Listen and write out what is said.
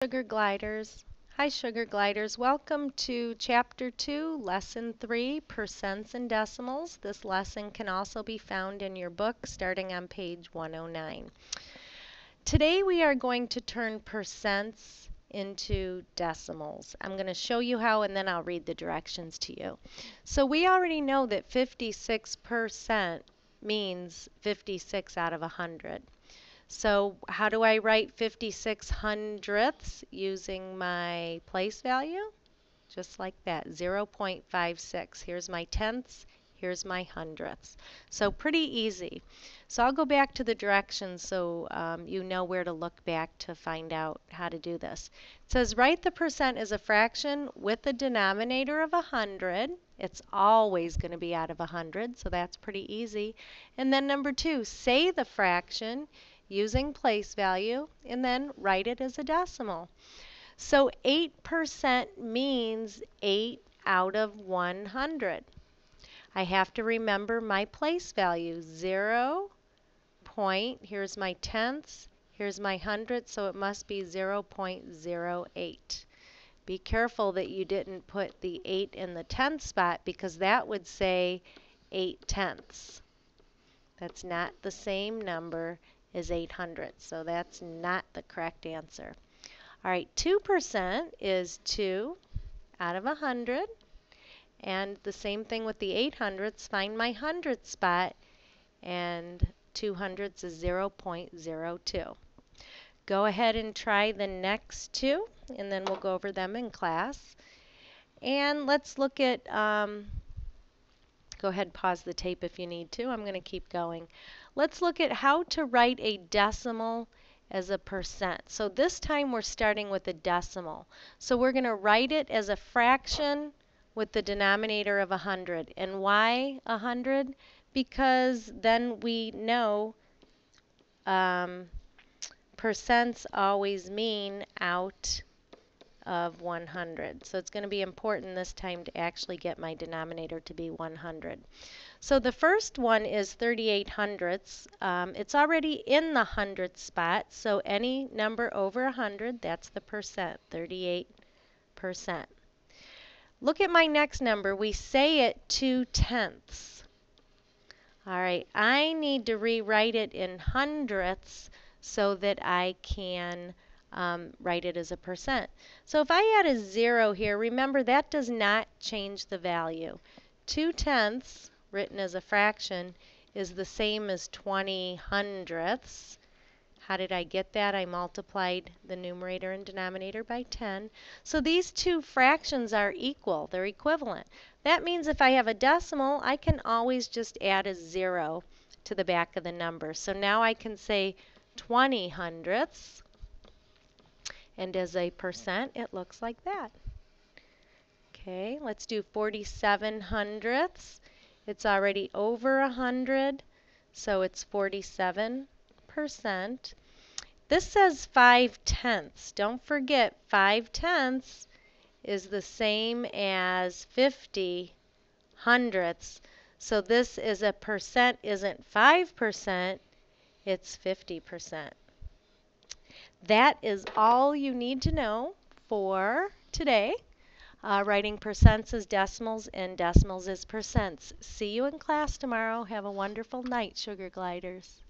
Sugar Gliders. Hi, Sugar Gliders. Welcome to Chapter 2, Lesson 3, Percents and Decimals. This lesson can also be found in your book starting on page 109. Today we are going to turn percents into decimals. I'm going to show you how and then I'll read the directions to you. So we already know that 56% means 56 out of 100. So how do I write 56 hundredths using my place value? Just like that, 0.56. Here's my tenths, here's my hundredths. So pretty easy. So I'll go back to the directions so you know where to look back to find out how to do this. It says write the percent as a fraction with a denominator of 100. It's always going to be out of 100, so that's pretty easy. And then number 2, say the fraction using place value, and then write it as a decimal. So 8% means 8 out of 100. I have to remember my place value, 0. Here's my tenths, here's my hundredths, so it must be 0.08. Be careful that you didn't put the 8 in the tenth spot because that would say 8 tenths. That's not the same number is 800. So that's not the correct answer. All right, 2% is 2 out of 100. And the same thing with the 800ths. Find my hundredth spot, and 200ths is 0.02. Go ahead and try the next two, and then we'll go over them in class. And let's look at, go ahead and pause the tape if you need to. I'm going to keep going. Let's look at how to write a decimal as a percent. So this time we're starting with a decimal. So we're going to write it as a fraction with the denominator of 100. And why 100? Because then we know percents always mean out of 100. So it's going to be important this time to actually get my denominator to be 100. So the first one is 38 hundredths. It's already in the hundredth spot, so any number over 100, that's the percent, 38%. Look at my next number. We say it 2 tenths. All right, I need to rewrite it in hundredths so that I can write it as a percent. So if I add a 0 here, remember that does not change the value. 2 tenths, written as a fraction, is the same as 20 hundredths. How did I get that? I multiplied the numerator and denominator by 10. So these two fractions are equal. They're equivalent. That means if I have a decimal, I can always just add a 0 to the back of the number. So now I can say 20 hundredths. And as a percent, it looks like that. Okay, let's do 47 hundredths. It's already over 100, so it's 47%. This says 5 tenths. Don't forget, 5 tenths is the same as 50 hundredths. So this is a percent isn't 5%, it's 50%. That is all you need to know for today. Writing percents as decimals and decimals as percents. See you in class tomorrow. Have a wonderful night, Sugar Gliders.